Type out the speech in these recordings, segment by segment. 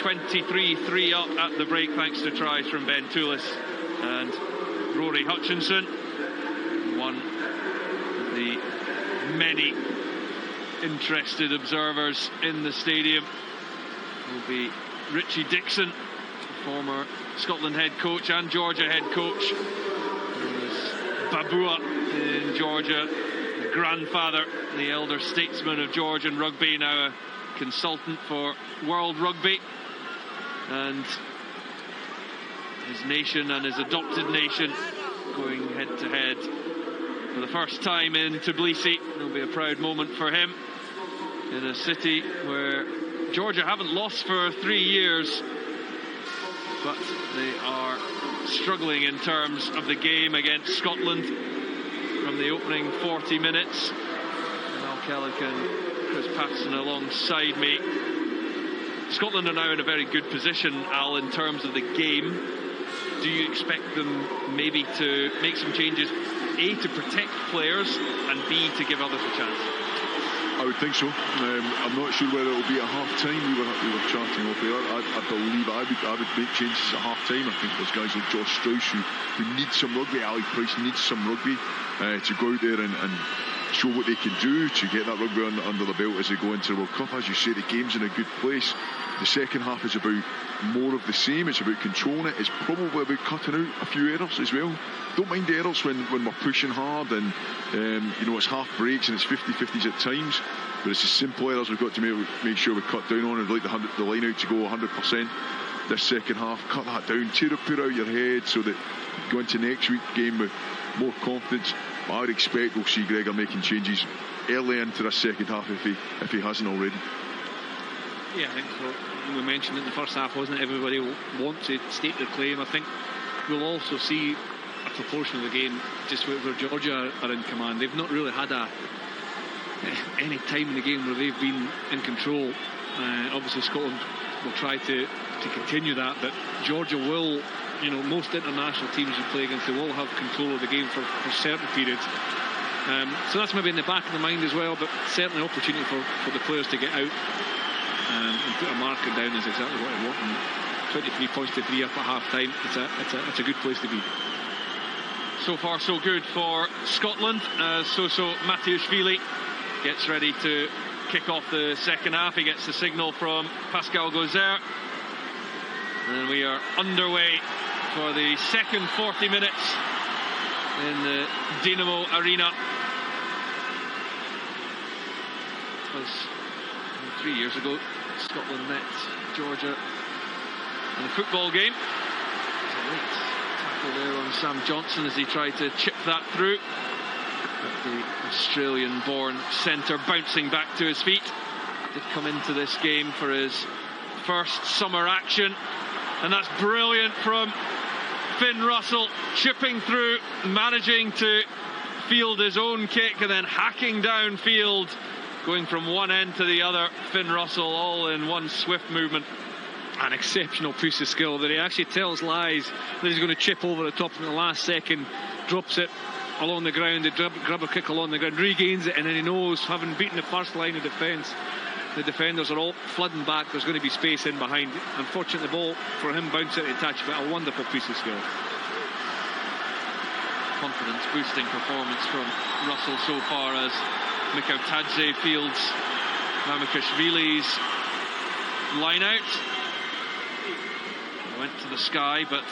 23-3 up at the break, thanks to tries from Ben Toulis and Rory Hutchinson. One of the many interested observers in the stadium will be Richie Dixon, former Scotland head coach and Georgia head coach. Babua in Georgia, the grandfather, the elder statesman of Georgian rugby, now a consultant for World Rugby, and his nation and his adopted nation going head to head for the first time in Tbilisi. It'll be a proud moment for him in a city where Georgia haven't lost for 3 years, but they are struggling in terms of the game against Scotland from the opening 40 minutes. Al Kellick and Chris Patterson alongside me. Scotland are now in a very good position, Al, in terms of the game. Do you expect them maybe to make some changes, A, to protect players, and B, to give others a chance? I would think so. I'm not sure whether it'll be at half-time. We were chatting off there. I believe I would make changes at half-time. I think there's guys like Josh Strauss who need some rugby. Ali Price needs some rugby to go out there and show what they can do, to get that rugby under the belt as they go into the World Cup. As you say, the game's in a good place. The second half is about more of the same. It's about controlling it. It's probably about cutting out a few errors as well. Don't mind the errors when we're pushing hard and it's half breaks and it's 50-50s at times, but it's the simple errors we've got to make sure we cut down on. I'd like the line out to go 100% this second half. Cut that down, put out your head so that you go into next week's game with more confidence. I would expect we'll see Gregor making changes early into the second half if he hasn't already. Yeah, I think we mentioned it in the first half, wasn't it? Everybody will want to state their claim. I think we'll also see a proportion of the game just where Georgia are in command. They've not really had any time in the game where they've been in control. Obviously Scotland will try to continue that, but Georgia will, most international teams you play against, they will have control of the game for certain periods. So that's maybe in the back of the mind as well, but certainly an opportunity for the players to get out and put a marker down is exactly what I want. And 23 points to 3 up at half time, it's a good place to be. So far so good for Scotland. Soso Matiushvili gets ready to kick off the second half. He gets the signal from Pascal Gozer, and we are underway for the second 40 minutes in the Dynamo Arena. It was 3 years ago Scotland met Georgia in a football game. There's a late tackle there on Sam Johnson as he tried to chip that through, but the Australian-born centre bouncing back to his feet. Did come into this game for his first summer action, and that's brilliant from Finn Russell, chipping through, managing to field his own kick and then hacking downfield, going from one end to the other. Finn Russell all in one swift movement. An exceptional piece of skill that he actually tells lies that he's going to chip over the top in the last second, drops it along the ground, the grabber kick along the ground, regains it, and then he knows, having beaten the first line of defence, the defenders are all flooding back, there's going to be space in behind. Unfortunately, the ball for him bounced out of touch, but a wonderful piece of skill. Confidence boosting performance from Russell so far as Mikhail Tadze fields Mamukashvili's line out. Went to the sky, but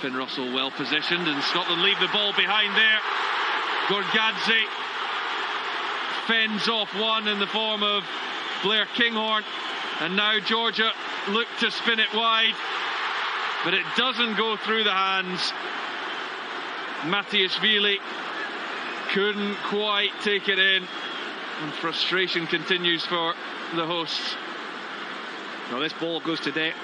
Finn Russell well positioned, and Scotland leave the ball behind there. Gorgadze fends off one in the form of Blair Kinghorn, and now Georgia look to spin it wide, but it doesn't go through the hands. Matiushvili couldn't quite take it in, and frustration continues for the hosts. Well, this ball goes to depth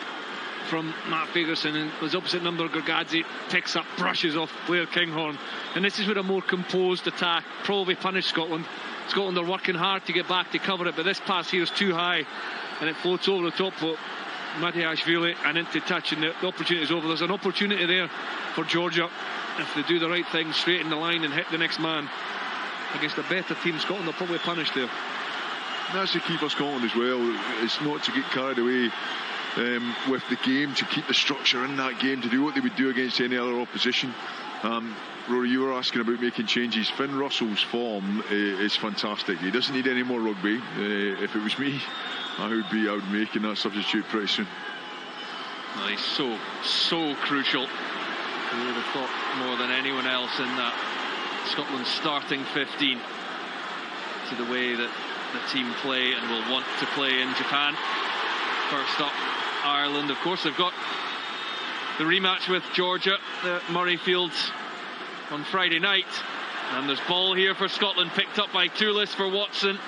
from Matt Fagerson, and his opposite number, Gorgadze, picks up, brushes off Blair Kinghorn, and this is where a more composed attack probably punished Scotland. Scotland are working hard to get back to cover it, but this pass here is too high, and it floats over the top of Matiushvili and into touch, and the opportunity is over. There's an opportunity there for Georgia if they do the right thing, straight in the line and hit the next man. Against a better team, Scotland are probably punished there. And that's the key for Scotland as well. It's not to get carried away with the game, to keep the structure in that game, to do what they would do against any other opposition. Rory, you were asking about making changes. Finn Russell's form is fantastic. He doesn't need any more rugby. If it was me, I would be out making that substitute pretty soon. Well, he's so crucial. I would have thought more than anyone else in that Scotland starting 15 to the way that the team play and will want to play in Japan. First up, Ireland. Of course, they've got the rematch with Georgia at Murrayfield on Friday night. And there's ball here for Scotland, picked up by Toulis for Watson.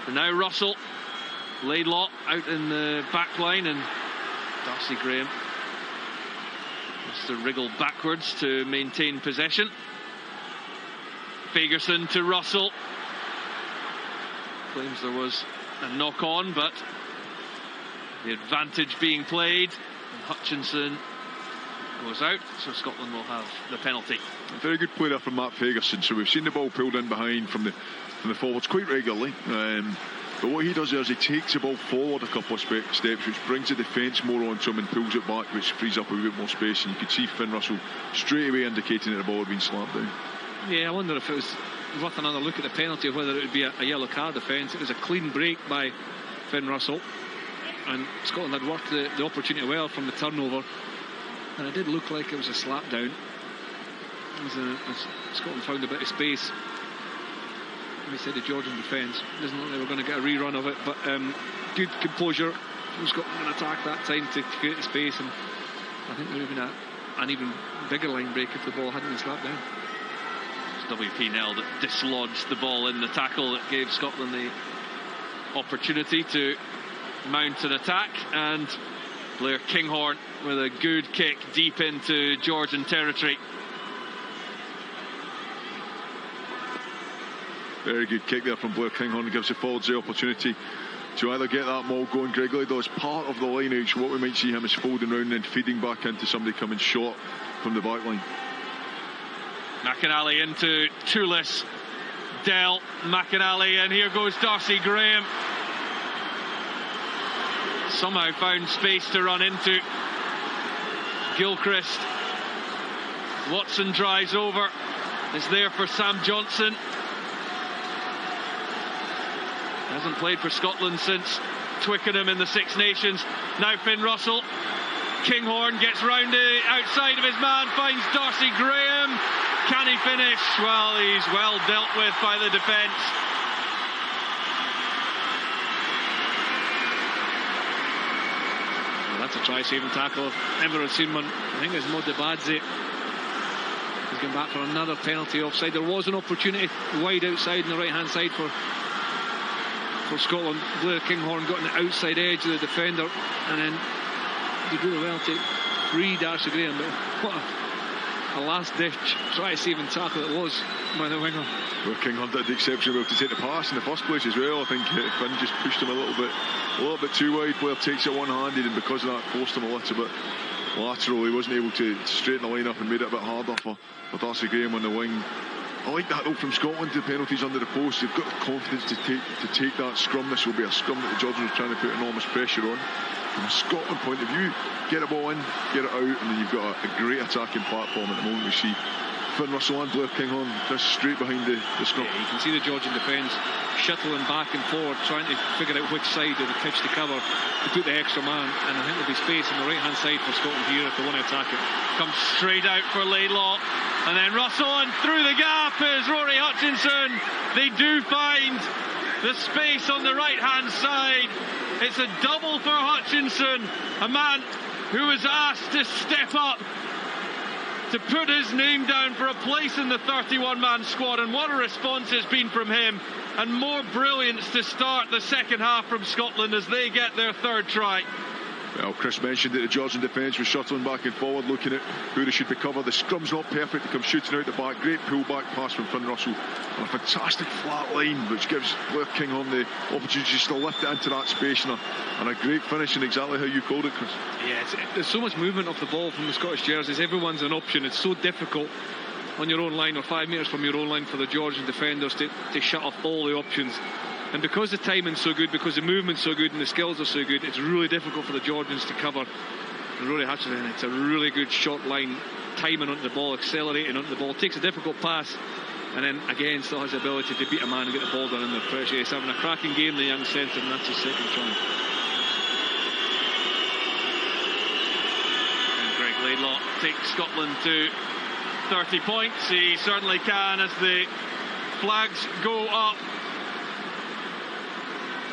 And now Russell. Laidlaw out in the back line, and Darcy Graham has to wriggle backwards to maintain possession. Fagerson to Russell. Claims there was a knock on, but the advantage being played, and Hutchinson goes out, so Scotland will have the penalty. A very good play there from Matt Fagerson. So we've seen the ball pulled in behind from the forwards quite regularly, but what he does there is he takes the ball forward a couple of steps, which brings the defence more onto him and pulls it back, which frees up a bit more space. And you could see Finn Russell straight away indicating that the ball had been slapped down. Yeah, I wonder if it was worth another look at the penalty, or whether it would be a yellow card offence. It was a clean break by Finn Russell, and Scotland had worked the opportunity well from the turnover, and it did look like it was a slap down as Scotland found a bit of space. We said the Georgian defence doesn't look like they were going to get a rerun of it, but good composure from Scotland in attack that time to create the space, and I think there would have been an even bigger line break if the ball hadn't been slapped down. WP Nell that dislodged the ball in the tackle that gave Scotland the opportunity to mount an attack, and Blair Kinghorn with a good kick deep into Georgian territory. Very good kick there from Blair Kinghorn. Gives the forwards the opportunity to either get that maul going. Greg Laidlaw is part of the line out, so what we might see him is folding round and then feeding back into somebody coming short from the back line. McInally into Toulis. Dell, McInally, and here goes Darcy Graham. Somehow found space to run into. Gilchrist. Watson drives over. It's there for Sam Johnson. Hasn't played for Scotland since Twickenham in the Six Nations. Now Finn Russell. Kinghorn gets round it outside of his man, finds Darcy Graham. Can he finish? Well, he's well dealt with by the defence. Well, that's a try-saving tackle I've never seen one. I think it's Modibadze. He's going back for another penalty offside. There was an opportunity wide outside on the right-hand side for Scotland. Blair Kinghorn got on the outside edge of the defender, and then did really well to free Darcy Graham. But what a last-ditch try-saving tackle it was by the winger. Well, Kinghorn did exceptionally well to take the pass in the first place as well. I think Finn just pushed him a little bit too wide. Blair takes it one-handed, and because of that forced him a little bit lateral. He wasn't able to straighten the line up and made it a bit harder for Darcy Graham on the wing. I like that though from Scotland, the penalties under the post. They've got the confidence to take that scrum. This will be a scrum that the Georgians are trying to put enormous pressure on. From a Scotland point of view, get the ball in, get it out, and then you've got a great attacking platform at the moment. We see Finn Russell and Blair Kinghorn just straight behind the scrum. Yeah, you can see the Georgian defence shuttling back and forward, trying to figure out which side of the pitch to cover to put the extra man, and I think there'll be space on the right hand side for Scotland here if they want to attack it. Comes straight out for Laidlaw, and then Russell, and through the gap is Rory Hutchinson. They do find the space on the right hand side. It's a double for Hutchinson, a man who was asked to step up to put his name down for a place in the 31-man squad, and what a response it's been from him, and more brilliance to start the second half from Scotland as they get their third try. Well, Chris mentioned that the Georgian defence was shuttling back and forward, looking at who they should be covered. The scrum's not perfect to come shooting out the back. Great pull-back pass from Finn Russell, and a fantastic flat line which gives Blair Kinghorn the opportunity just to lift it into that space, and a great finish, and exactly how you called it, Chris. Yeah, there's so much movement off the ball from the Scottish jerseys. Everyone's an option. It's so difficult on your own line or 5 metres from your own line for the Georgian defenders to shut off all the options. And because the timing's so good, because the movement's so good and the skills are so good, it's really difficult for the Georgians to cover Rory Hutchison. It's a really good short line, timing onto the ball, accelerating onto the ball, takes a difficult pass, and then again still has the ability to beat a man and get the ball done under pressure. He's having a cracking game, the young centre, and that's his second try. And Greg Laidlaw takes Scotland to 30 points. He certainly can as the flags go up.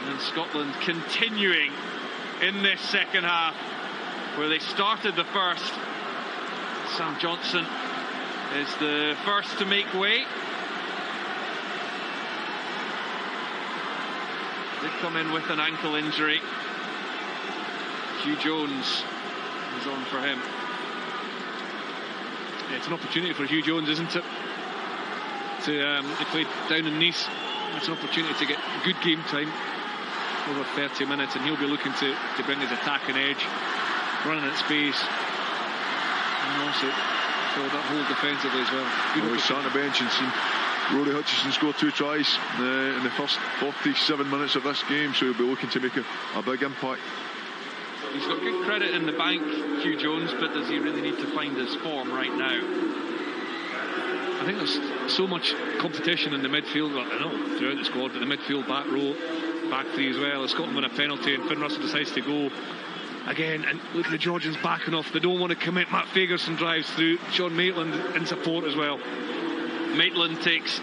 And Scotland continuing in this second half where they started the first. Sam Johnson is the first to make way. Did come in with an ankle injury. Hugh Jones is on for him. Yeah, it's an opportunity for Hugh Jones, isn't it? He played down in Nice. It's an opportunity to get good game time over 30 minutes, and he'll be looking to bring his attacking edge, running at space, and also fill that hole defensively as well. He sat on the bench and seen Rory Hutchison scored 2 tries in the first 47 minutes of this game, so he'll be looking to make a big impact. He's got good credit in the bank, Hugh Jones, but does he really need to find his form right now? I think there's so much competition in the midfield, well, I know, throughout the squad, but the midfield, back row, back three as well. Scotland win a penalty and Finn Russell decides to go again, and look at the Georgians backing off. They don't want to commit. Matt Fagerson drives through, Sean Maitland in support as well. Maitland takes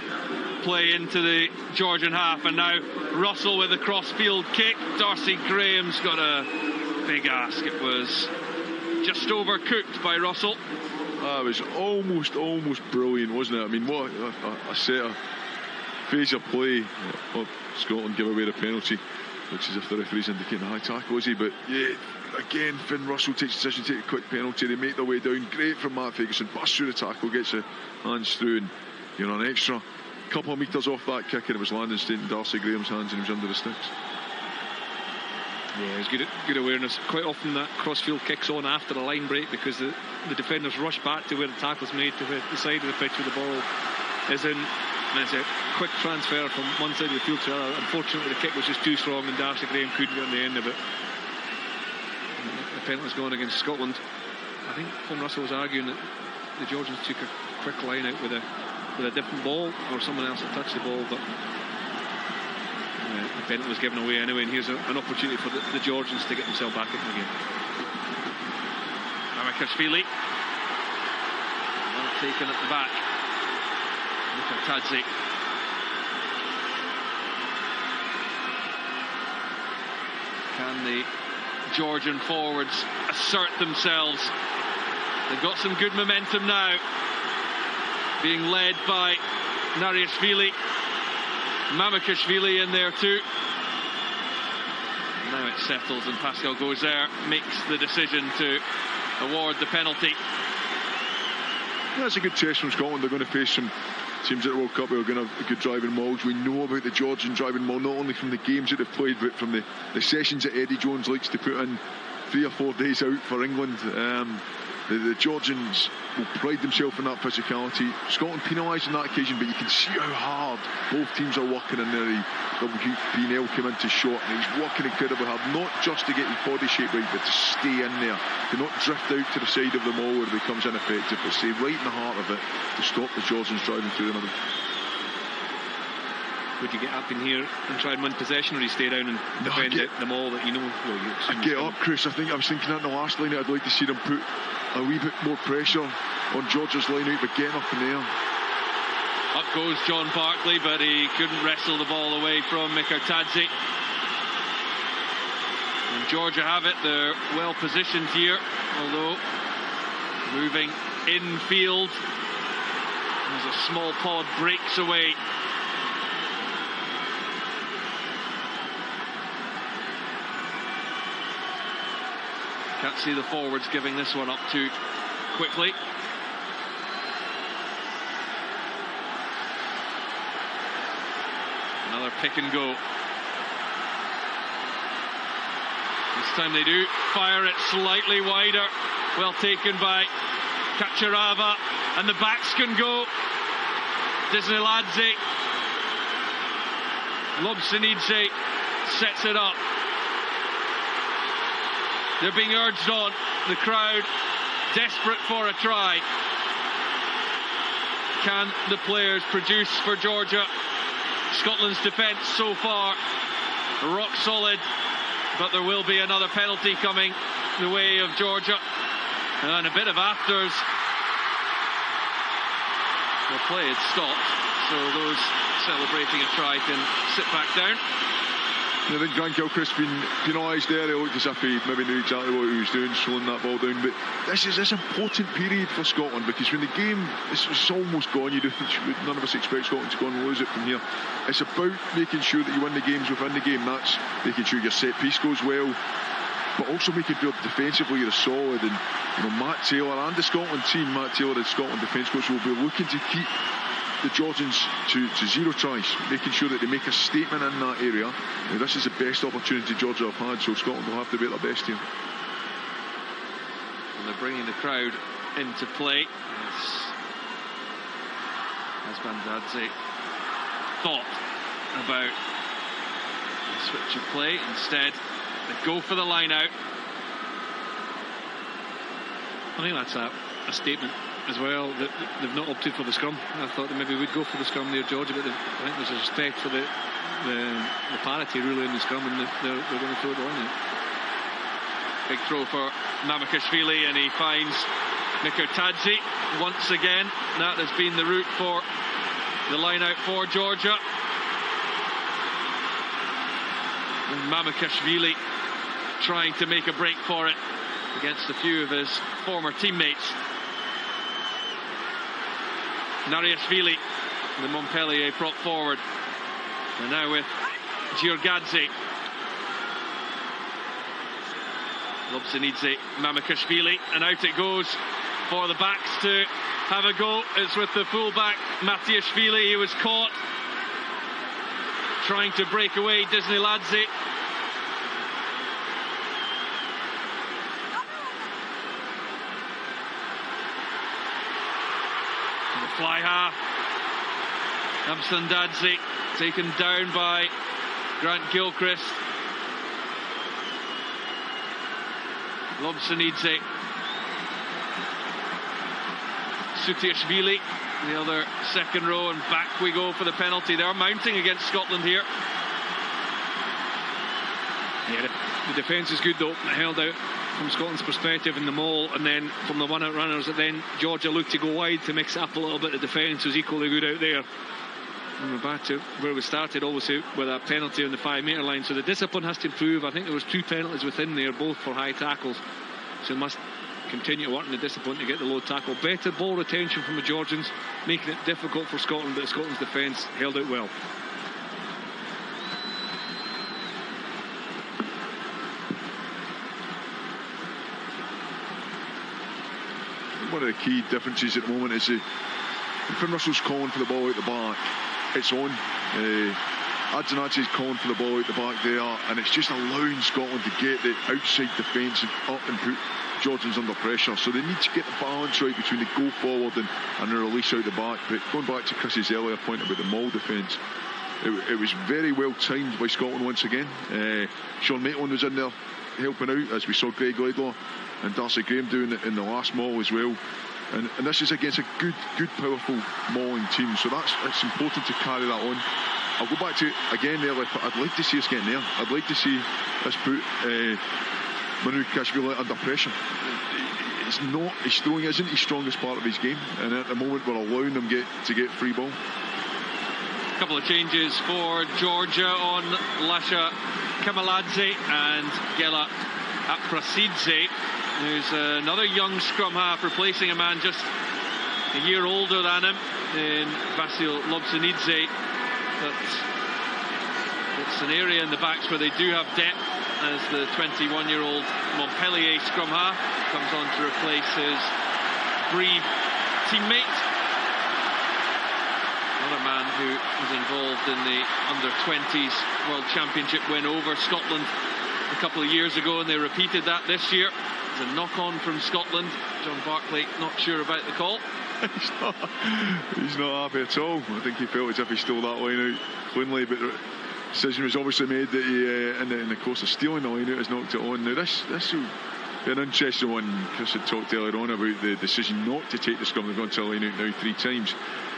play into the Georgian half, and now Russell with a cross-field kick. Darcy Graham's got a big ask. It was just overcooked by Russell. It was almost brilliant, wasn't it? I mean, what a set of phase of play. Well, Scotland give away the penalty. Looks as if the referee's indicating a high tackle, is he? But yeah, again, Finn Russell takes the decision to take a quick penalty. They make their way down. Great from Matt Fagerson. Busts through the tackle, gets the hands through, and an extra couple of metres off that kick, and it was landing straight in Darcy Graham's hands, and he was under the sticks. Yeah, it's good awareness. Quite often that crossfield kicks on after a line break because the defenders rush back to where the tackle's made, to the side of the pitch where the ball is in. And it's a quick transfer from one side of the field to the other. Unfortunately, the kick was just too strong and Darcy Graham couldn't get on the end of it. The penalty's gone against Scotland. I think Finn Russell was arguing that the Georgians took a quick line out with a different ball, or someone else had touched the ball, but the penalty was given away anyway, and here's an opportunity for the Georgians to get themselves back into the game. Mamikashvili, well taken at the back. Mikotadze. Can the Georgian forwards assert themselves? They've got some good momentum now, being led by Nariashvili. Mamikashvili in there too. Now it settles, and Pascal Gozer makes the decision to award the penalty. That's a good test from Scotland. They're going to face some teams at the World Cup who are going to have good driving mauls. We know about the Georgian driving maul, not only from the games that they've played, but from the sessions that Eddie Jones likes to put in 3 or 4 days out for England. The Georgians will pride themselves in that physicality. Scotland penalised on that occasion, but you can see how hard both teams are working in there. WP came into shot, and he's working incredibly hard, not just to get his body shape right, but to stay in there, to not drift out to the side of the maul where it becomes ineffective, but stay right in the heart of it to stop the Georgians driving through them. Would you get up in here and try and win possession, or do you stay down and defend the maul that you know? I get up, Chris. I was thinking that in the last line, I'd like to see them put a wee bit more pressure on Georgia's line out, but getting up in the air. Up goes John Barclay, but he couldn't wrestle the ball away from Mikotadze. And Georgia have it. They're well positioned here, although moving infield as a small pod breaks away. Can't see the forwards giving this one up too quickly. Another pick and go. This time they do fire it slightly wider. Well taken by Kacharava, and the backs can go. Disneladze, Lobsanidze sets it up. They're being urged on. The crowd desperate for a try. Can the players produce for Georgia? Scotland's defence so far rock solid, but there will be another penalty coming the way of Georgia, and a bit of afters. The play had stopped, so those celebrating a try can sit back down. I think Grant Gilchrist been penalised there. It looked as if he maybe knew exactly what he was doing, slowing that ball down. But this is this important period for Scotland, because when the game is almost gone, none of us expect Scotland to go and lose it from here. It's about making sure that you win the games within the game. That's making sure your set piece goes well, but also making sure defensively you're solid. And Matt Taylor and the Scotland team, Matt Taylor, the Scotland defence coach, will be looking to keep the Georgians to 0 tries, making sure that they make a statement in that area. This is the best opportunity Georgia have had, so Scotland will have to be at their best here. And they're bringing the crowd into play. As Bandadze thought about the switch of play. Instead, they go for the line out. I think that's a statement as well, that they've not opted for the scrum. I thought they maybe would go for the scrum there, Georgia, but I think there's a respect for the parity really in the scrum, and they're going to throw the line out. Big throw for Mamukashvili, and he finds Mikotadze once again. That has been the route for the line out for Georgia. And Mamukashvili trying to make a break for it against a few of his former teammates. Nariashvili, the Montpellier prop forward, and now with Giorgadze. Lobsanidze, Mamukashvili, and out it goes for the backs to have a go. It's with the fullback Matiashvili. He was caught trying to break away. Disneyladze. Fly half. Amsterdadze taken down by Grant Gilchrist. Lobsanidze. Sutiashvili, the other second row, and back we go for the penalty. They're mounting against Scotland here. Yeah, the defence is good though, held out from Scotland's perspective in the maul, and then from the one-out runners, and then Georgia looked to go wide to mix up a little bit. The defence was equally good out there. And we're back to where we started, obviously, with a penalty on the 5-metre line. So the discipline has to improve. I think there was 2 penalties within there, both for high tackles. So must continue to work on the discipline to get the low tackle. Better ball retention from the Georgians, making it difficult for Scotland, but Scotland's defence held out well. One of the key differences at the moment is when Finn Russell's calling for the ball out the back, it's on. Adzanadze is calling for the ball out the back there, and it's just allowing Scotland to get the outside defence up and put Georgians under pressure. So they need to get the balance right between the go forward and the release out the back. But going back to Chris's earlier point about the maul defence, it was very well timed by Scotland once again. Sean Maitland was in there helping out, as we saw Greg Laidlaw and Darcy Graham doing it in the last maul as well. And this is against a good powerful mauling team, so it's important to carry that on. I'll go back to again there, I'd like to see us getting there. I'd like to see us put Mamukashvili under pressure. His throwing isn't his strongest part of his game, and at the moment we're allowing them to get free ball. A couple of changes for Georgia on Lasha Kamaladze and Gela Aprasidze, who's another young scrum half, replacing a man just a year older than him in Vasil Lobsanidze. But it's an area in the backs where they do have depth, as the 21-year-old Montpellier scrum half comes on to replace his Brive teammate. Another man who was involved in the under-20s World Championship win over Scotland a couple of years ago, and they repeated that this year. It's a knock-on from Scotland. John Barclay not sure about the call. He's not happy at all. I think he felt as if he stole that line out cleanly, but Decision was obviously made that he, in the course of stealing the line out, has knocked it on. Now this will be an interesting one. Chris had talked earlier on about the decision not to take the scrum. They've gone to the line out now 3 times.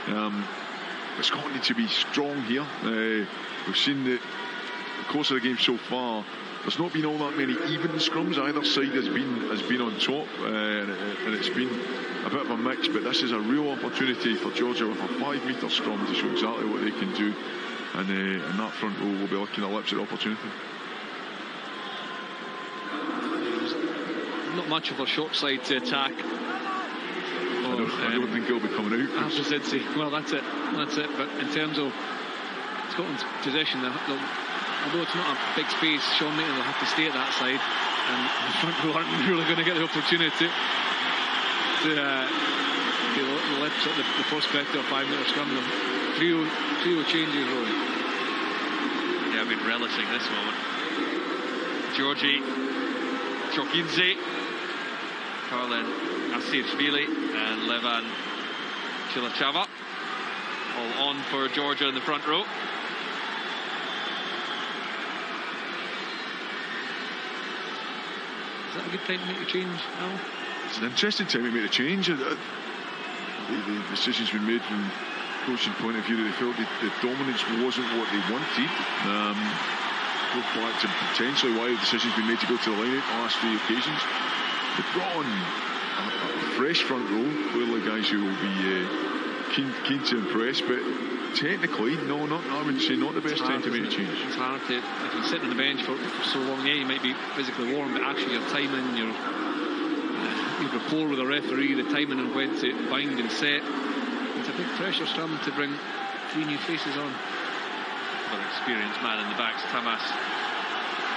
But Scotland need to be strong here. We've seen the course of the game so far. There's not been all that many even scrums. Either side has been on top, and it's been a bit of a mix. But this is a real opportunity for Georgia with a 5-metre scrum to show exactly what they can do. And that front row will be looking at lips at the opportunity. Not much of a short side to attack. I don't think he'll be coming out. Well, that's it. But in terms of Scotland's possession, although it's not a big space, Sean Maitland will have to stay at that side, and the front row aren't really going to get the opportunity to the lips at the prospect of a 5-metre scrum. Trio changes, Rory. Yeah, I've been relishing this moment. Georgie Chokidze, Karlen Asirashvili and Levan Chilachava all on for Georgia in the front row. Is that a good time to make a change, Al? It's an interesting time to make a change. The decision's been made from coaching point of view that they felt the dominance wasn't what they wanted. Go back to potentially why the decision's been made to go to the line out the last 3 occasions. They've brought on a fresh front row, clearly guys who will be keen to impress, but technically, I would say not the best time to make a change. It's hard to, if you're sitting on the bench for so long, yeah, you might be physically warm, but actually your timing, your rapport with the referee, the timing and when to bind and set, it's a big pressure scrum to bring 3 new faces on. Another experienced man in the backs, Tamas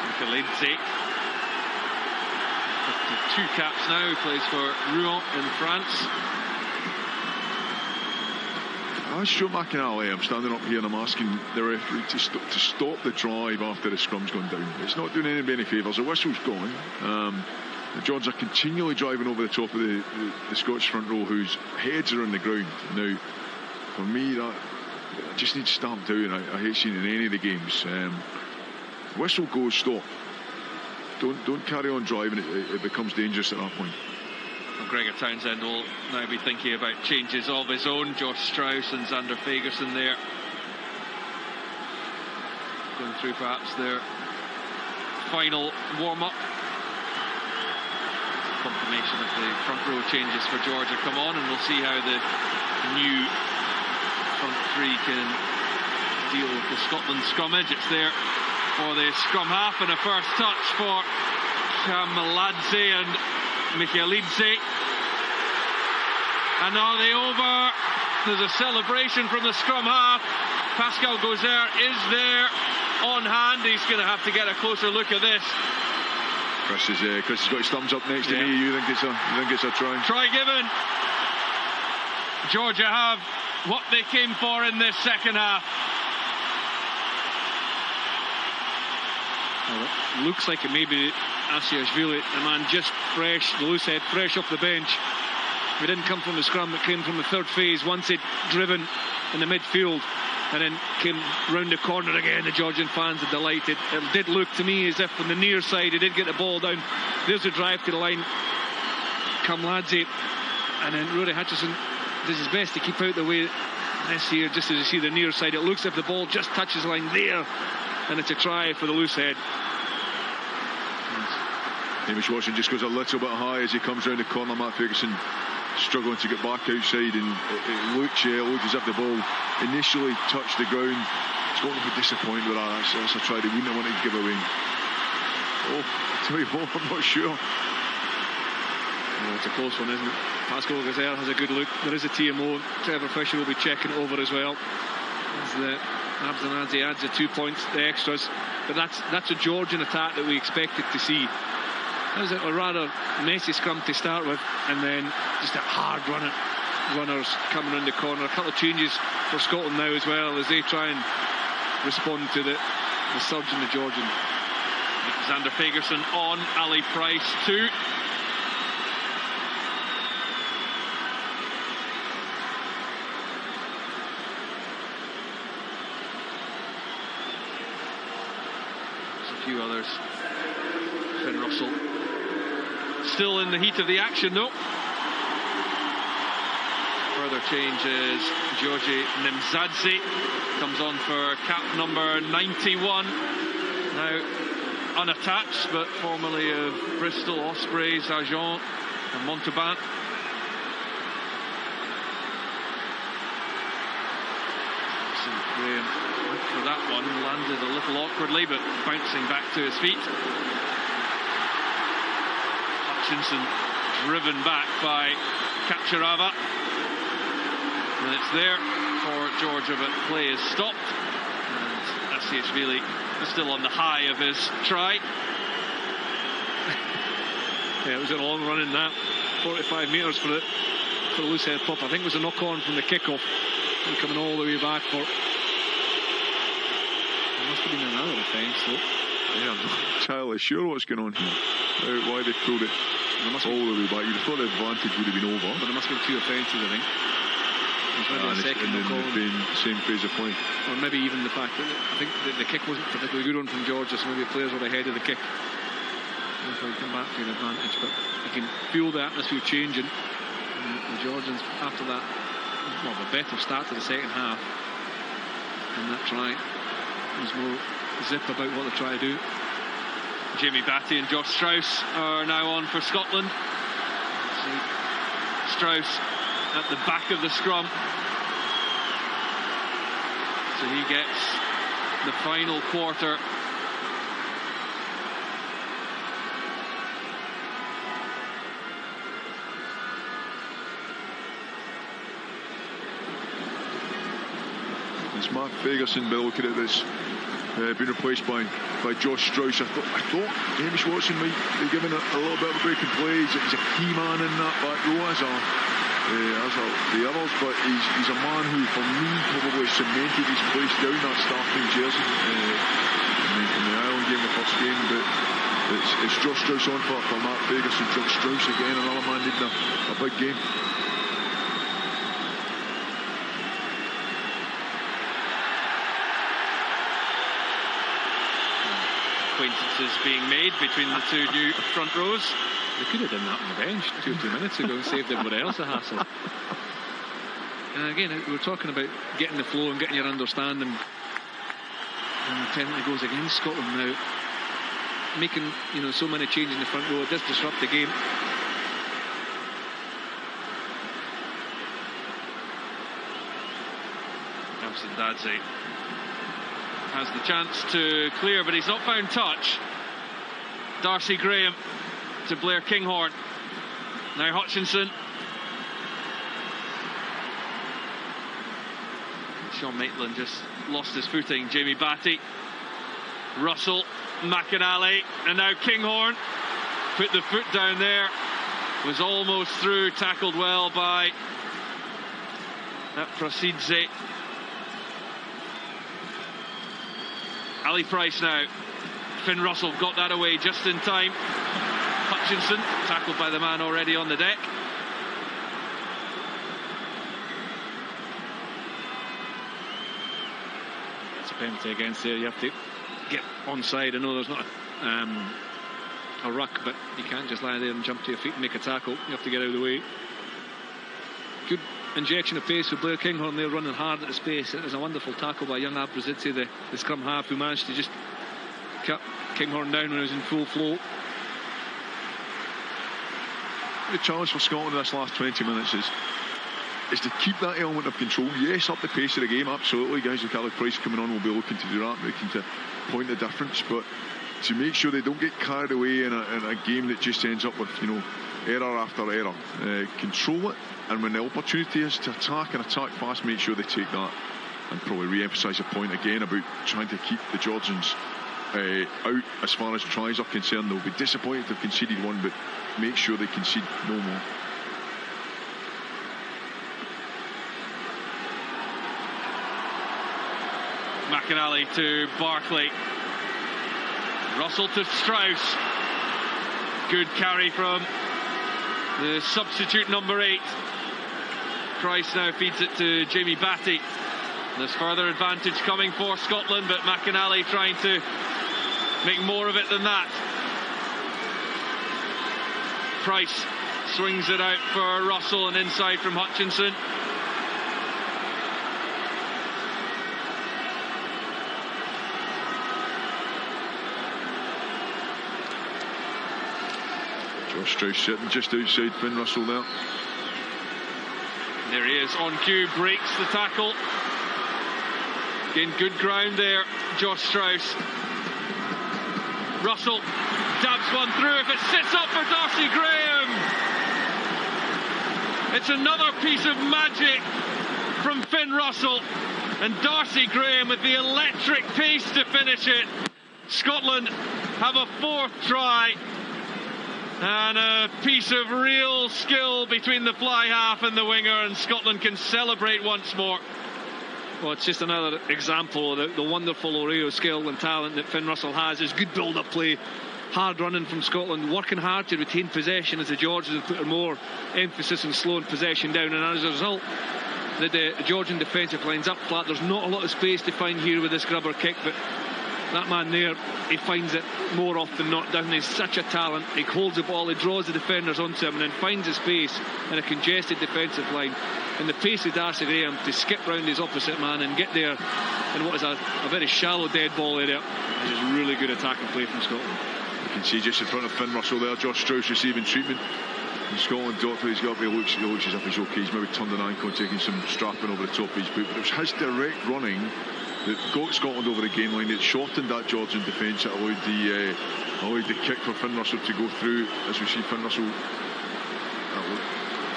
Mikaledze. 52 caps now, he plays for Rouen in France. As Stuart McInally, I'm standing up here and I'm asking the referee to stop the drive after the scrum's gone down. It's not doing anybody any favours. The whistle's gone. The George are continually driving over the top of the Scottish front row, whose heads are on the ground. Now, for me, that just needs stamped out, and I hate seeing it in any of the games. Whistle goes, stop. Don't carry on driving. It becomes dangerous at that point. Well, Gregor Townsend will now be thinking about changes of his own. Josh Strauss and Xander Fagerson there, going through perhaps their final warm-up. Confirmation of the front row changes for Georgia come on, and we'll see how the new front 3 can deal with the Scotland scrummage. It's there for the scrum half, and a first touch for Kamaladze and Mikaelidze. And are they over? There's a celebration from the scrum half. Pascal Gozer is there on hand. He's going to have to get a closer look at this. Chris has got his thumbs up next to me. You think it's a try? Try given. Georgia have what they came for in this second half. Well, it looks like it may be Asirashvili, the man just fresh, the loose head, fresh off the bench. It didn't come from the scrum, it came from the third phase once it driven in the midfield, and then came round the corner again. The Georgian fans are delighted. It did look to me as if from the near side he did get the ball down. There's a drive to the line. Kamaladze, and then Rory Hutchison does his best to keep out the way this here, just as you see the near side. It looks as if the ball just touches the line there, and it's a try for the loose head. Hamish Watson just goes a little bit high as he comes round the corner. Matt Ferguson struggling to get back outside, and it looked as if the ball initially touched the ground. Scotland would be disappointed with that. That's a try they wouldn't have wanted to give away. Oh, I tell you what, I'm not sure. Oh, it's a close one, isn't it? Pascal Gozer has a good look. There is a TMO. Trevor Fisher will be checking it over as well. As the Abzanadze adds the 2 points, the extras. But that's a Georgian attack that we expected to see. That was a rather messy scrum to start with, and then just a hard runners coming around the corner. A couple of changes for Scotland now as well, as they try and respond to the surge in the Georgian. Xander Fagerson on, Ali Price 2. few others. Finn Russell still in the heat of the action though. Further changes. Georgi Nimzadze comes on for cap number 91. Now unattached, but formerly of Bristol, Ospreys, Agen and Montauban. Graham went for that one, landed a little awkwardly, but bouncing back to his feet. Hutchinson driven back by Kapchirava. And it's there for Georgia, but play is stopped. And Asiashvili is still on the high of his try. Yeah, it was a long run in that. 45 metres for the loose head pop. I think it was a knock on from the kickoff. And coming all the way back for. There must have been another offence though. Yeah, I'm not entirely sure what's going on here. Why they pulled it all the way back. You'd have thought the advantage would have been over. But there must have been 2 offences, I think. There's maybe a second knock on. Same phase of play. Or maybe even the fact that I think the kick wasn't particularly good on from Georgia, so maybe players were ahead of the kick. If I come back to an advantage, but you can feel the atmosphere changing. And the Georgians, after that, well, a better start to the second half, and that try was more zip about what they're trying to do. Jamie Batty and Josh Strauss are now on for Scotland. Strauss at the back of the scrum, so he gets the final quarter. It's Mark Ferguson, by looking at this, been replaced by Josh Strauss. I thought Hamish Watson might be given a little bit of a break in play. He's a key man in that back row, as are the others, but he's a man who, for me, probably cemented his place down that starting jersey in the Ireland game, the first game. But it's Josh Strauss on for Mark Ferguson. Josh Strauss again, another man needing a big game. Acquaintances being made between the two new front rows. They could have done that on the bench 2 or 3 minutes ago and saved everybody else a hassle. And again, we're talking about getting the flow and getting your understanding, and the penalty goes against Scotland now, making so many changes in the front row. It does disrupt the game. Nimzadze has the chance to clear, but he's not found touch. Darcy Graham to Blair Kinghorn. Now Hutchinson. Sean Maitland just lost his footing. Jamie Batty, Russell, McInally, and now Kinghorn put the foot down there. Was almost through, tackled well by Prasidze. Ali Price now. Finn Russell got that away just in time. Hutchinson tackled by the man already on the deck. It's a penalty against there. You have to get onside. I know there's not a ruck, but you can't just lie there and jump to your feet and make a tackle. You have to get out of the way. Good injection of pace with Blair Kinghorn there, running hard at the space. It was a wonderful tackle by young Abrazidze, the scrum half, who managed to just cut Kinghorn down when he was in full flow. The challenge for Scotland in this last 20 minutes is to keep that element of control. Yes, up the pace of the game, absolutely. Guys like Ali Price coming on will be looking to do that, looking to point the difference, but to make sure they don't get carried away in a game that just ends up with error after error. Control it, and when the opportunity is to attack and attack fast, make sure they take that. And probably re-emphasise the point again about trying to keep the Georgians out as far as tries are concerned. They'll be disappointed if they've conceded one, but make sure they concede no more. McInally to Barclay. Russell to Strauss. Good carry from the substitute number 8. Price now feeds it to Jamie Batty. There's further advantage coming for Scotland, but McInally trying to make more of it than that. Price swings it out for Russell and inside from Hutchinson. Josh Strauss sitting just outside Finn Russell there. There he is on cue, breaks the tackle. Again, good ground there, Josh Strauss. Russell dabs one through. If it sits up for Darcy Graham, it's another piece of magic from Finn Russell. And Darcy Graham with the electric pace to finish it. Scotland have a fourth try. And a piece of real skill between the fly half and the winger, and Scotland can celebrate once more. Well, it's just another example of the wonderful array of skill and talent that Finn Russell has. His good build-up play, hard running from Scotland, working hard to retain possession as the Georgians have put more emphasis on slowing possession down, and as a result, the Georgian defensive line's up flat. There's not a lot of space to find here with this grubber kick, but that man there, he finds it more often than not, doesn't he? He's such a talent. He holds the ball, he draws the defenders onto him and then finds his space in a congested defensive line. And the pace of Darcy Graham to skip round his opposite man and get there in what is a very shallow dead ball area is just really good attacking play from Scotland. You can see just in front of Finn Russell there, Josh Strauss receiving treatment. And Scotland doctor, he's got, he looks as if he's okay. He's maybe turned an ankle and taking some strapping over the top of his boot, but it was his direct running that got Scotland over the gain line. It shortened that Georgian defence. It allowed the kick for Finn Russell to go through. As we see Finn Russell,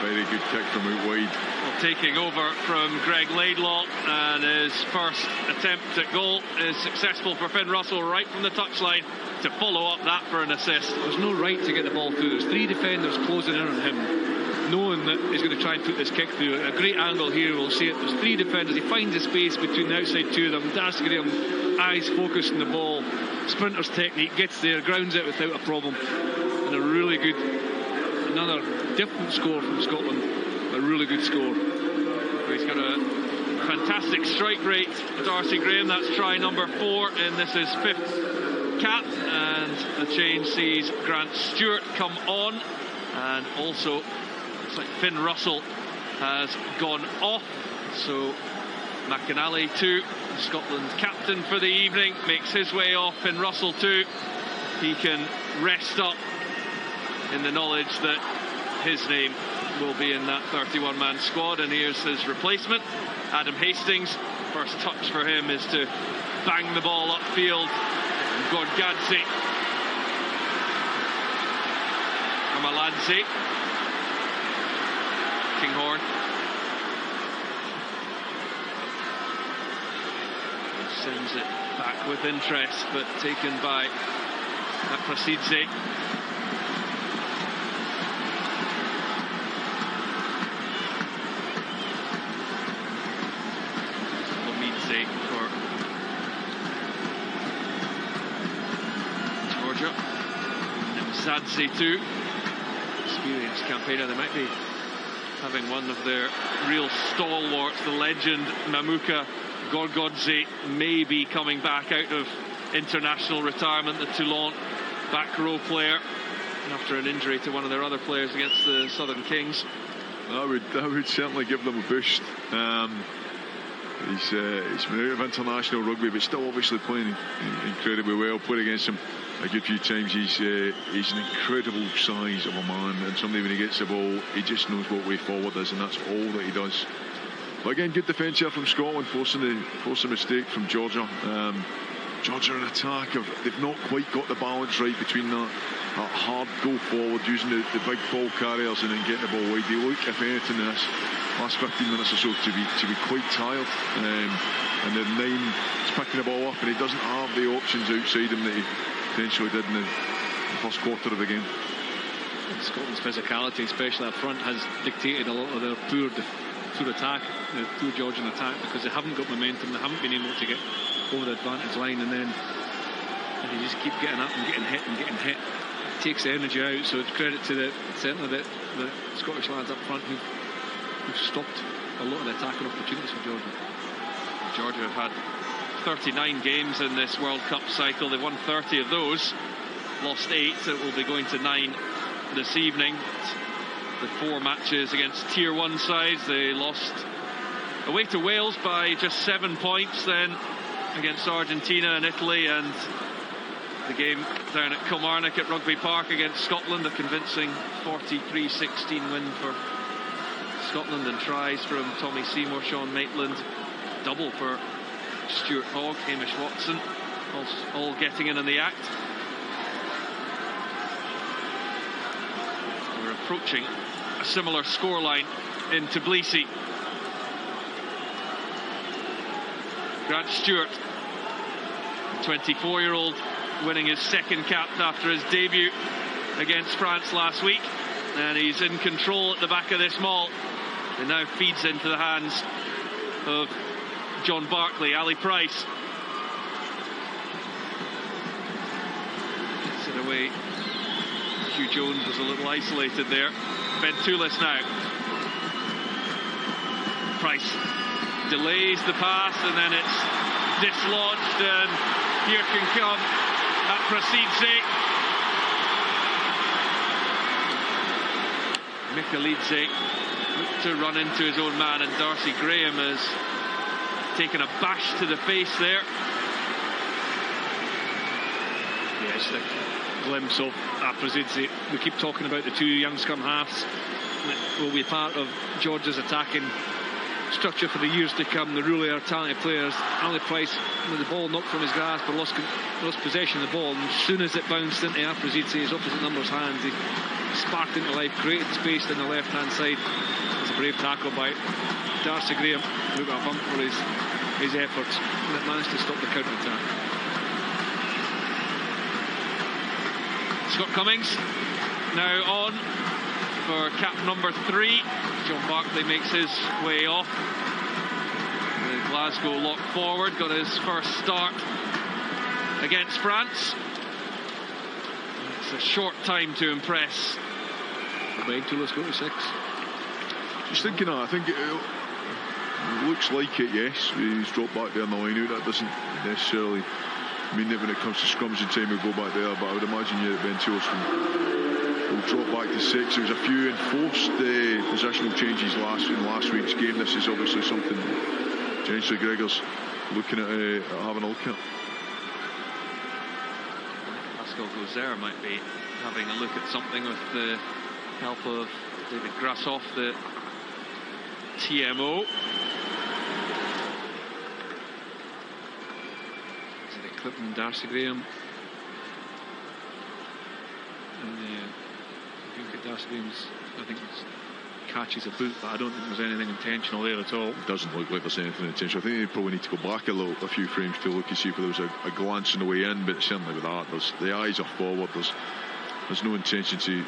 very good kick from out wide. Well, taking over from Greg Laidlaw, and his first attempt at goal is successful for Finn Russell right from the touchline to follow up that for an assist. There's no right to get the ball through. There's three defenders closing in on him, knowing that he's going to try and put this kick through. A great angle here, we'll see it. There's three defenders. He finds a space between the outside two of them. Darcy Graham, eyes focused on the ball. Sprinter's technique, gets there, grounds it without a problem. And a really good, another different score from Scotland. A really good score. He's got a fantastic strike rate, Darcy Graham. That's try number 4, and this is 5th cap. And the change sees Grant Stewart come on, and also looks like Finn Russell has gone off. So McInally too, Scotland captain for the evening, makes his way off. Finn Russell too. He can rest up in the knowledge that his name will be in that 31-man squad. And here's his replacement, Adam Hastings. First touch for him is to bang the ball upfield. Gorgadze, Amaladze, Kinghorn. Sends it back with interest, but taken by Prasidze. Lomidze for Georgia. Nemzadze too. Experienced campaigner. They might be having one of their real stalwarts, the legend Mamuka Gorgodze, may be coming back out of international retirement, the Toulon back row player, after an injury to one of their other players against the Southern Kings. I would certainly give them a boost. He's been out of international rugby, but still obviously playing incredibly well. Played against him a good few times. He's an incredible size of a man, and somebody, when he gets the ball, he just knows what way forward is, and that's all that he does. But again, good defence here from Scotland, forcing a mistake from Georgia. Georgia in attack, they've not quite got the balance right between that hard go forward, using the big ball carriers and then getting the ball wide. They look, if anything, in this last 15 minutes or so to be quite tired. And then Nine is picking the ball up, and he doesn't have the options outside him that he potentially did in the first quarter of the game. Scotland's physicality, especially up front, has dictated a lot of their poor attack, the poor Georgian attack, because they haven't got momentum, they haven't been able to get over the advantage line, and they just keep getting up and getting hit. It takes the energy out, so it's credit to certainly the Scottish lads up front who've stopped a lot of the attacking opportunities for Georgia. Georgia have had 39 games in this World Cup cycle. They've won 30 of those, lost 8, so it will be going to 9 this evening. The 4 matches against Tier 1 sides. They lost away to Wales by just 7 points, then against Argentina and Italy, and the game down at Kilmarnock at Rugby Park against Scotland, a convincing 43-16 win for Scotland, and tries from Tommy Seymour, Sean Maitland, double for Stuart Hogg, Hamish Watson, all getting in on the act. We're approaching a similar scoreline in Tbilisi. Grant Stewart, the 24-year-old, winning his second cap after his debut against France last week, and he's in control at the back of this maul. It now feeds into the hands of John Barclay. Ali Price gets it away. Hugh Jones was a little isolated there. Ben Toulis now. Price delays the pass, and then it's dislodged, and here can come Prasidze. Mikelidze looked to run into his own man, and Darcy Graham has taken a bash to the face there. Yeah, just a glimpse of Prasidze. We keep talking about the 2 young scrum halves that will be part of Georgia's attacking structure for the years to come. The Roulier talented players. Ali Price with the ball knocked from his grasp, but lost possession of the ball, and as soon as it bounced into Prasidze's opposite number's hands, he sparked into life, created space on the left hand side. It's a brave tackle by Darcy Graham, who got a bump for his efforts, and it managed to stop the counter attack. Scott Cummings now on for cap number 3. John Barclay makes his way off. The Glasgow lock forward got his first start against France. It's a short time to impress. Ben Toulis go to 6. Just thinking, I think it looks like it, yes. He's dropped back there in the line out. That doesn't necessarily mean that when it comes to scrums in time we'll go back there, but I would imagine Ben Toulis will drop back to 6. There was a few enforced positional changes in last week's game. This is obviously something Gentry Gregor's looking at having a look at. Pascal Gozer might be having a look at something with the help of David Grassoff, the TMO. Is it a clip from Darcy Graham? And if you look at Darcy Graham's, I think it's catches a boot, but I don't think there's anything intentional there at all. It doesn't look like there's anything intentional. I think they probably need to go back a few frames to look and see if there was a glance on the way in, but certainly with that, the eyes are forward. There's no intention to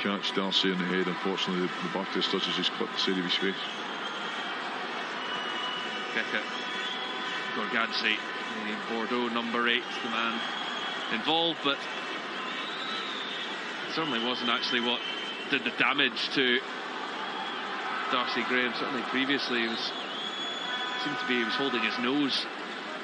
catch Darcy in the head. Unfortunately, the back of the studs has just clipped the side of his face. Beckett Gorgadze, the Bordeaux number 8, the man involved, but it certainly wasn't actually what did the damage to Darcy Graham. Certainly previously he was holding his nose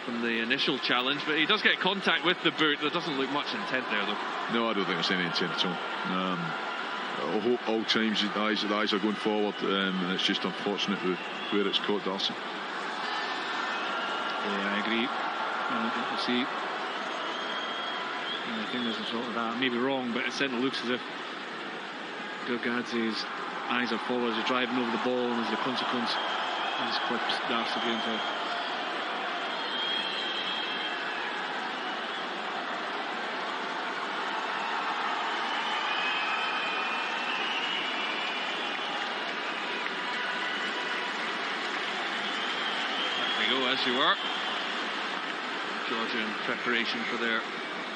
from the initial challenge, but he does get contact with the boot. There doesn't look much intent there though. No, I don't think there's any intent at all. I hope all times the eyes are going forward, and it's just unfortunate where it's caught Darcy. Yeah, I agree. We'll see. I think there's a sort of that. I may be wrong, but it certainly looks as if Gorgadze's eyes are forward as he's driving over the ball, and as a consequence, he's clipped Darcy Graham's head. There we go, as you were. Georgia in preparation for their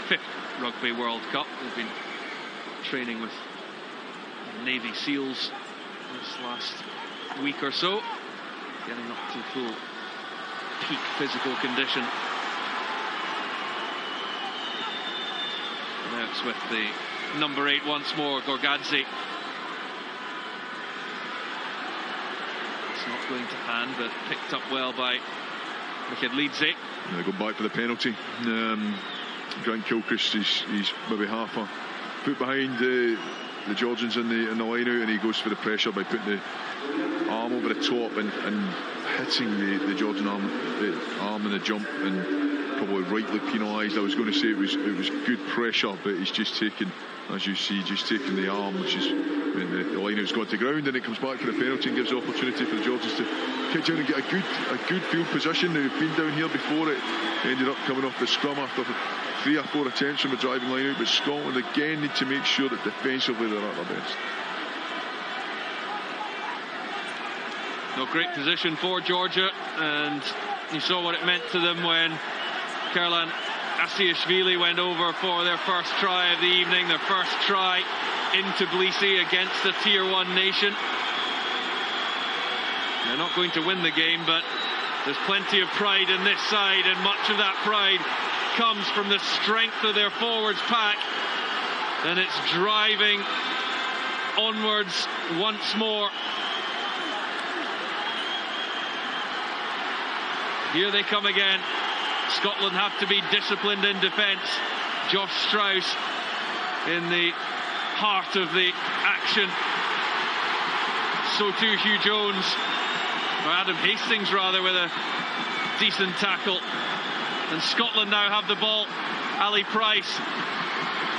5th Rugby World Cup. They've been training with Navy SEALs this last week or so, getting up to full peak physical condition. Now it's with the number 8 once more, Gorgadze. It's not going to hand, but picked up well by Wicked leads it. They go back for the penalty. Grant Gilchrist he's maybe half a foot behind the Georgians in the line out, and he goes for the pressure by putting the arm over the top and hitting the Georgian arm in the jump, and probably rightly penalised. I was going to say it was good pressure, but he's just taken, as you see, taking the arm, which is when the line out's gone to ground, and it comes back for the penalty and gives the opportunity for the Georgians to kick down and get a good field position. They've been down here before. It ended up coming off the scrum after 3 or 4 attempts from the driving line out, but Scotland again need to make sure that defensively they're at their best. No, great position for Georgia, and you saw what it meant to them when Kerlan Asiashvili went over for their first try of the evening, their first try in Tbilisi against a Tier 1 nation. They're not going to win the game, but there's plenty of pride in this side, and much of that pride comes from the strength of their forwards pack, and it's driving onwards once more. Here they come again. Scotland have to be disciplined in defence. Josh Strauss in the heart of the action. So too Hugh Jones, or Adam Hastings rather, with a decent tackle. And Scotland now have the ball. Ali Price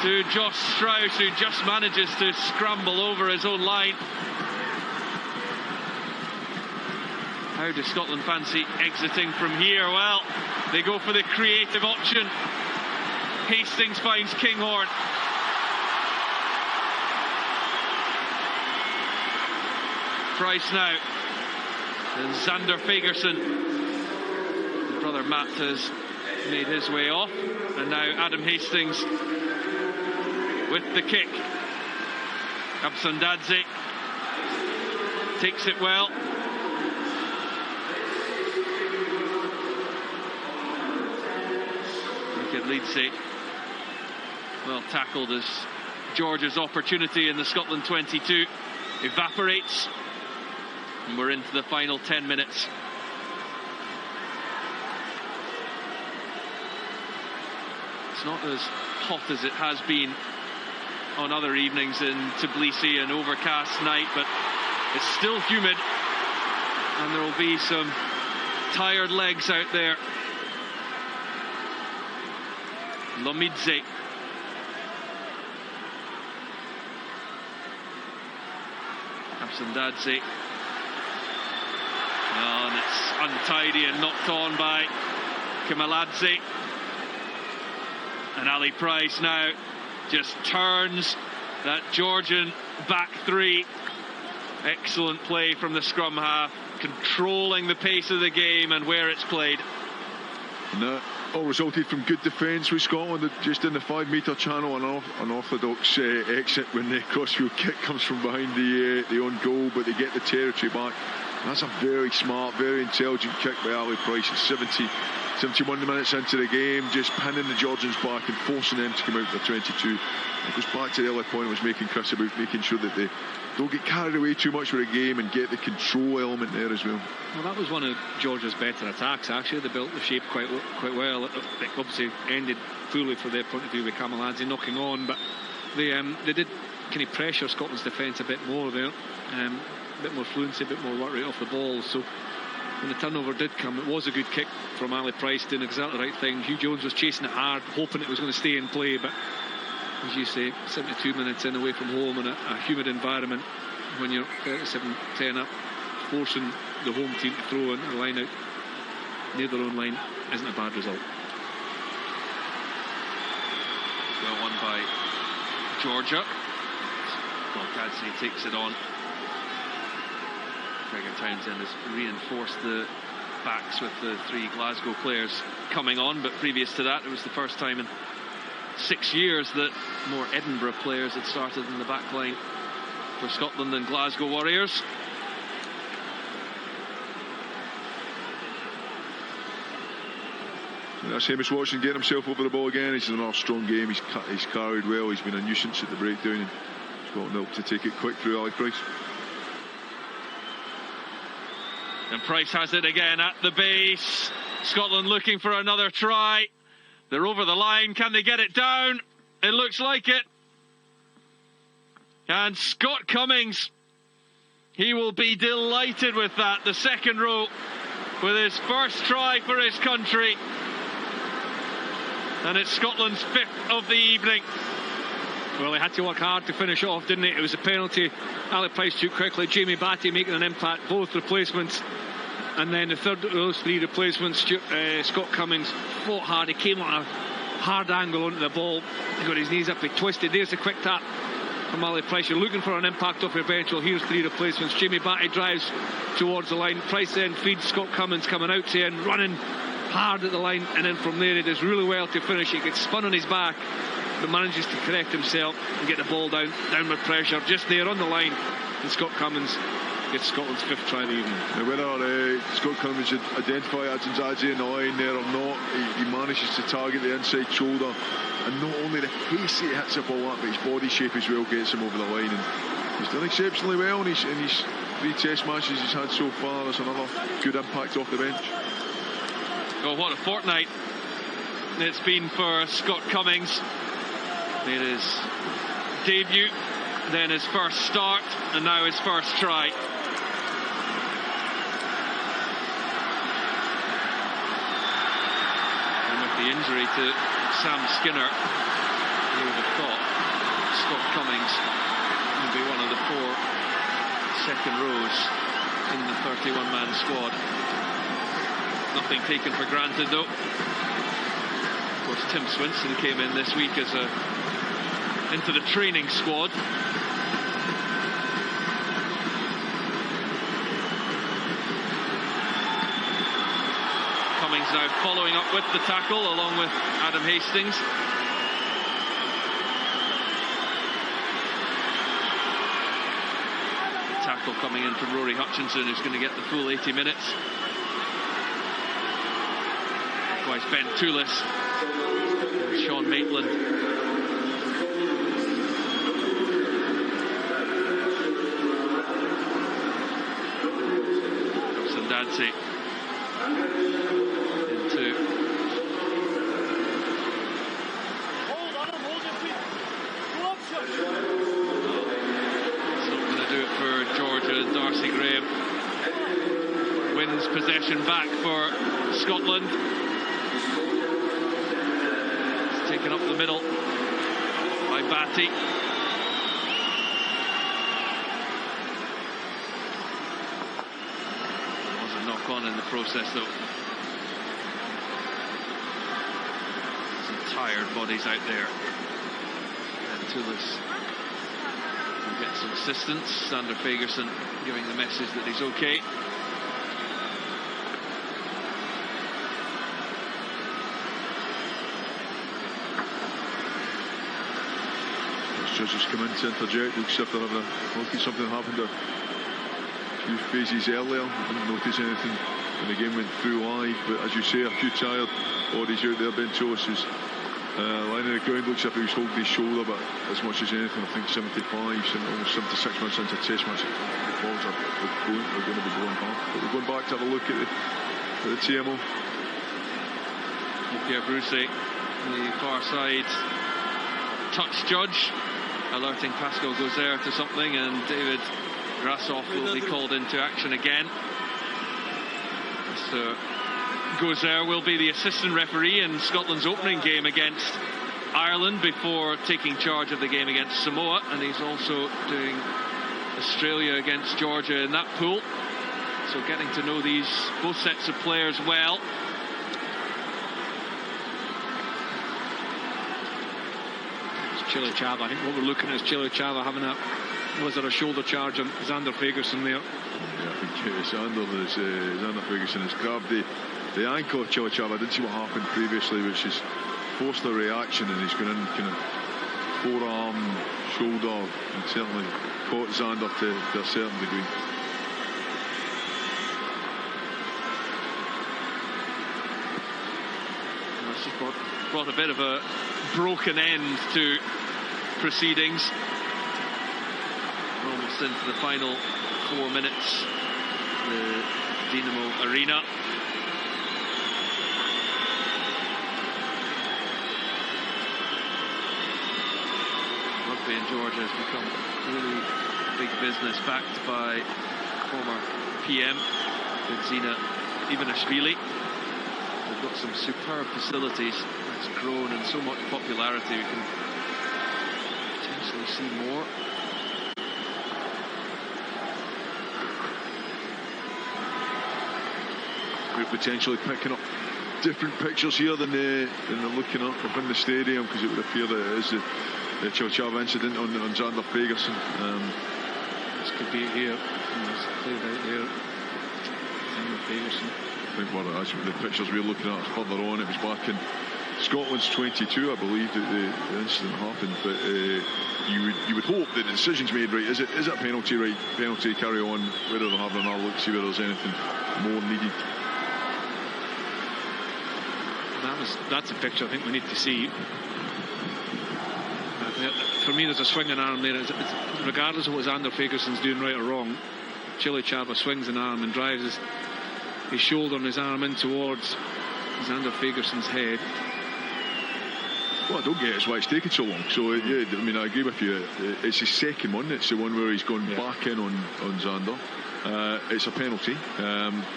to Josh Strauss, who just manages to scramble over his own line. How does Scotland fancy exiting from here? Well, they go for the creative option. Hastings finds Kinghorn. Price now. And Xander Fagerson. His brother Matt has made his way off. And now Adam Hastings with the kick. Absandadze takes it well. Leads it. Well tackled as Georgia's opportunity in the Scotland 22 evaporates, and we're into the final 10 minutes. It's not as hot as it has been on other evenings in Tbilisi, an overcast night, but it's still humid, and there will be some tired legs out there. Lomidze. Absandadze. Oh, and it's untidy and knocked on by Kemaladze. And Ali Price now just turns that Georgian back three. Excellent play from the scrum half, controlling the pace of the game and where it's played. No. All resulted from good defence with Scotland, just in the 5-metre channel, an unorthodox exit when the crossfield kick comes from behind the own goal, but they get the territory back. And that's a very smart, very intelligent kick by Ali Price at 71 minutes into the game, just pinning the Georgians back and forcing them to come out to the 22. It goes back to the earlier point I was making, Chris, about making sure that they don't get carried away too much with the game and get the control element there as well. Well, that was one of Georgia's better attacks, actually. They built the shape quite well. It obviously ended fully from their point of view with Kemaladze knocking on, but they did kind of pressure Scotland's defence a bit more there. A bit more fluency, a bit more work rate off the ball. So when the turnover did come, it was a good kick from Ali Price, doing exactly the right thing. Hugh Jones was chasing it hard, hoping it was going to stay in play, but as you say, 72 minutes in away from home in a humid environment, when you're 37-10 up, forcing the home team to throw in a line out near their own line isn't a bad result. Well won by Georgia. Golkadze takes it on. Gregor Townsend has reinforced the backs with the 3 Glasgow players coming on, but previous to that, it was the first time in 6 years that more Edinburgh players had started in the back line for Scotland than Glasgow Warriors. That's Hamish Watson getting himself over the ball again. He's in another strong game. He's carried well. He's been a nuisance at the breakdown, and Scotland able to take it quick through Ali Price. And Price has it again at the base. Scotland looking for another try. They're over the line. Can they get it down? It looks like it. And Scott Cummings, he will be delighted with that. The second row with his first try for his country. And it's Scotland's 5th of the evening. Well, he had to work hard to finish off, didn't he? It was a penalty. Ali Price took quickly. Jamie Batty making an impact. Both replacements. And then the third of those three replacements, Scott Cummings, fought hard. He came on a hard angle onto the ball. He got his knees up. He twisted. There's a quick tap from Ali Price. You're looking for an impact off your bench. Well, here's three replacements. Jamie Batty drives towards the line. Price then feeds Scott Cummings coming out to end, running hard at the line. And then from there, he does really well to finish. He gets spun on his back, but manages to correct himself and get the ball downward pressure just there on the line. And Scott Cummings gets Scotland's 5th try of the evening. Now, whether Scott Cummings should identify Akinzadze in the line there or not, he manages to target the inside shoulder, and not only the pace that he hits the ball at, but his body shape as well gets him over the line. And he's done exceptionally well in his 3 test matches he's had so far. There's another good impact off the bench. Oh, what a fortnight it's been for Scott Cummings. Made his debut, then his first start, and now his first try. And with the injury to Sam Skinner, you would have thought Scott Cummings would be one of the 4 second rows in the 31-man squad. Nothing taken for granted, though. Of course, Tim Swinson came in this week as into the training squad. Cummings now following up with the tackle along with Adam Hastings. The tackle coming in from Rory Hutchinson, who's going to get the full 80 minutes. Likewise Ben Toulis and Sean Maitland. Dancy into it's not going to do it for Georgia. Darcy Graham wins possession back for Scotland. It's taken up the middle by Batty. On in the process, though. Some tired bodies out there. And Toulis will get some assistance. Sander Fagerson giving the message that he's okay. Judges come in to interject. Looks as if they're having a look at something happened there. Few phases earlier, I didn't notice anything when the game went through live, but as you say, a few tired bodies out there. Ben Toulis is lying on the ground. Looks as if he was holding his shoulder, but as much as anything, I think almost 76 minutes into a test match, the balls are going to be going hard. But we're going back to have a look at the TMO. Pierre Brousset, the far side touch judge, alerting Pascal Gozer to something, and David Grassoff will be called into action again. So Gozer will be the assistant referee in Scotland's opening game against Ireland before taking charge of the game against Samoa, and he's also doing Australia against Georgia in that pool. So getting to know both sets of players well. It's Chile Chava. I think what we're looking at is Chile Chava having was there a shoulder charge on Xander Fagerson there? Yeah, I think Xander Fagerson has grabbed the ankle of Chile Chava. I didn't see what happened previously, which has forced a reaction, and he's gone in kind of forearm, shoulder, and certainly caught Xander to a certain degree. That's just brought a bit of a broken end to proceedings. We're almost into the final 4 minutes, the Dinamo Arena. rugby in Georgia has become really big business, backed by former PM Bidzina Ivanishvili. They've got some superb facilities. It's grown in so much popularity. We can potentially see more. We're potentially picking up different pictures here than they're looking at within the stadium, because it would appear that it is the Chilchava incident on Xander Fagerson. This could be here. It's cleared out there. Xander Fagerson. I think what it is, the pictures we're looking at further on, it was back in Scotland's 22, I believe, that the incident happened. But you would hope that the decision's made right. Is it a penalty? Right, penalty, carry on. Whether they're having another look, see whether there's anything more needed. That's a picture I think we need to see. For me, there's a swinging arm there. It's regardless of what Xander Fagerson's doing right or wrong, Chilchava swings an arm and drives his shoulder and his arm in towards Xander Fagerson's head. Well, I don't get it. It's why it's taken so long. So, yeah, I mean, I agree with you. It's his second one. It's the one where he's gone back in on Xander. It's a penalty.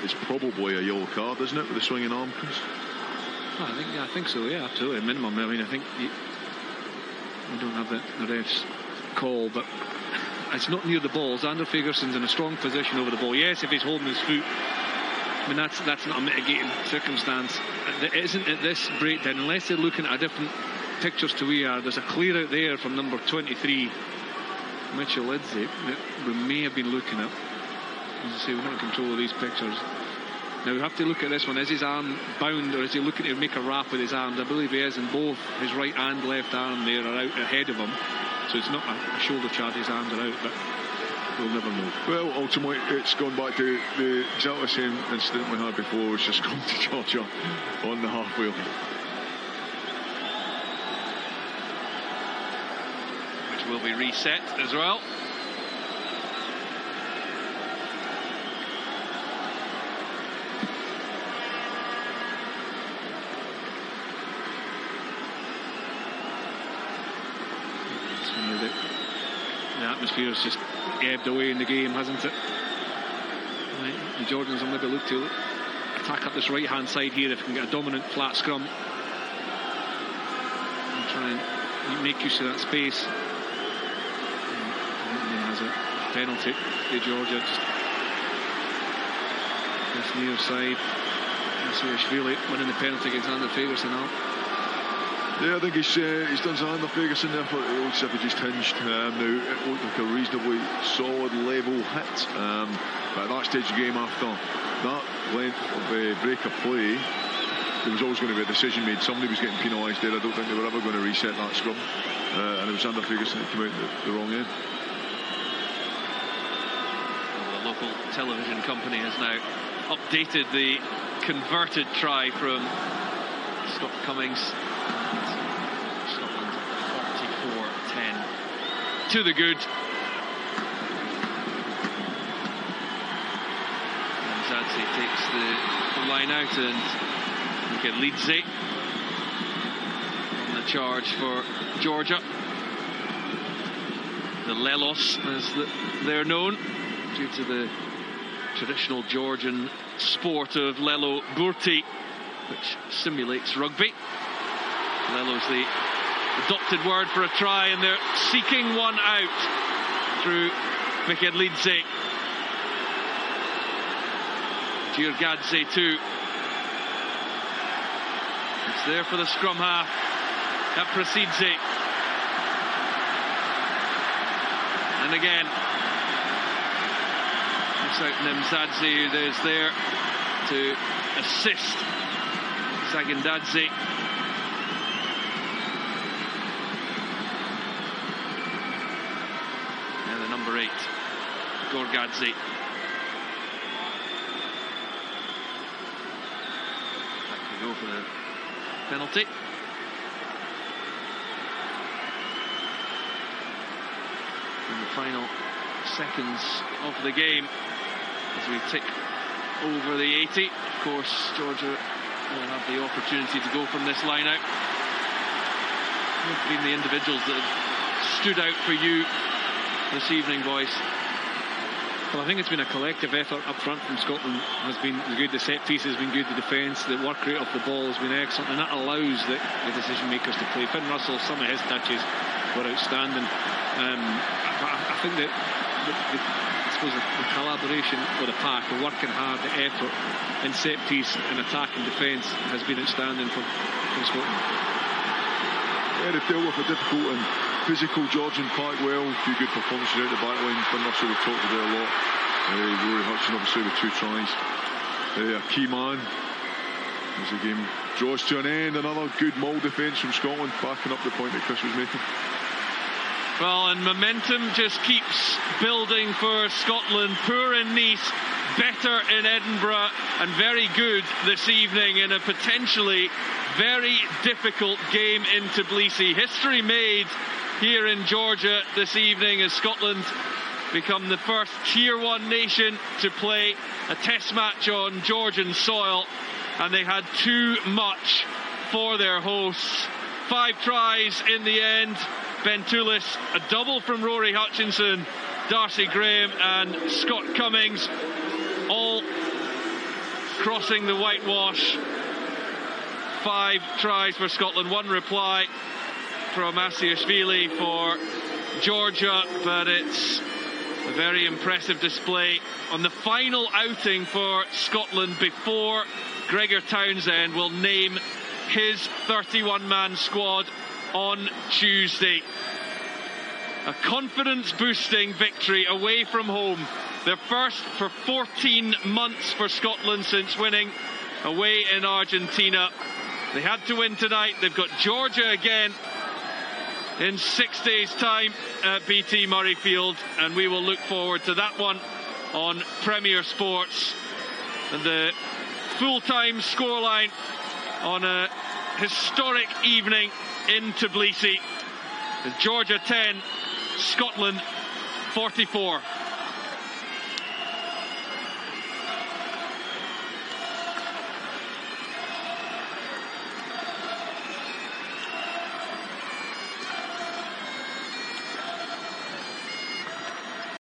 It's probably a yellow card, isn't it, with the swinging arm, Chris? I think so, yeah, absolutely. Minimum. I mean, I think we don't have the ref's call, but it's not near the ball. Xander Fagerson's in a strong position over the ball. Yes, if he's holding his foot, I mean, that's not a mitigating circumstance. It isn't at this breakdown, unless they're looking at different pictures to we are. There's a clear out there from number 23, Mitchell Lidsey, that we may have been looking at. As I say, we're not in control of these pictures. Now we have to look at this one. Is his arm bound, or is he looking to make a wrap with his arms? I believe he is, and both his right and left arm there are out ahead of him. So it's not a shoulder charge, his arms are out, but we'll never know. Well, ultimately, it's gone back to the exactly same incident we had before. It's just gone to Georgia on the half wheel. Which will be reset as well. The atmosphere has just ebbed away in the game, hasn't it? Right. The Jordans will maybe look to attack up this right hand side here if we can get a dominant flat scrum and try and make use of that space. And has a penalty to Georgia, just this near side. Ivanishvili winning the penalty against Xander Fagerson now. Yeah, I think he's done Xander Fagerson there, but it looks as if he just hinged. Now, it looked like a reasonably solid level hit. But at that stage of the game, after that length of break of play, there was always going to be a decision made. Somebody was getting penalised there. I don't think they were ever going to reset that scrum. And it was Xander Fagerson that came out the wrong end. Well, the local television company has now updated the converted try from Scott Cummings. Scotland 44-10 to the good. And Zadze takes the line out, and we get Lidsey on the charge for Georgia. The Lelos, as they're known, due to the traditional Georgian sport of Lelo Burti, which simulates rugby. Lelo's the adopted word for a try, and they're seeking one out through Miked Lidsey. Djurgadze too. It's there for the scrum half. Kaprasidze. And again, it's out Nemzadze who is there to assist Sagindadze. And the number 8, Gorgadze. That can go for the penalty. In the final seconds of the game, as we tick over the 80, of course, Georgia will have the opportunity to go from this line out. They've been the individuals that have stood out for you this evening, boys? Well, I think it's been a collective effort up front from Scotland. Has been good. The set piece has been good. The defence, the work rate off the ball has been excellent, and that allows the decision makers to play. Finn Russell, some of his touches were outstanding. I think that the collaboration with the pack, the working hard, the effort in set piece and attack and defence has been outstanding from Scotland. Yeah, they've dealt with a difficult and physical Georgian quite well. A few good performances out the back line. Finn Russell, we've talked about a lot. Rory Hutchinson, obviously, with 2 tries. A key man as the game draws to an end. Another good maul defence from Scotland, backing up the point that Chris was making. Well, and momentum just keeps building for Scotland. Poor in Nice, better in Edinburgh, and very good this evening in a potentially very difficult game in Tbilisi. History made here in Georgia this evening as Scotland become the first Tier 1 nation to play a test match on Georgian soil, and they had too much for their hosts. 5 tries in the end. Ben Toulis, a double from Rory Hutchinson, Darcy Graham and Scott Cummings, all crossing the whitewash. 5 tries for Scotland, 1 reply from Asiashvili for Georgia, but it's a very impressive display on the final outing for Scotland before Gregor Townsend will name his 31-man squad on Tuesday. A confidence-boosting victory away from home. Their first for 14 months for Scotland since winning away in Argentina. They had to win tonight. They've got Georgia again in 6 days' time at BT Murrayfield, and we will look forward to that one on Premier Sports. And the full-time scoreline on a historic evening in Tbilisi is Georgia 10, Scotland 44.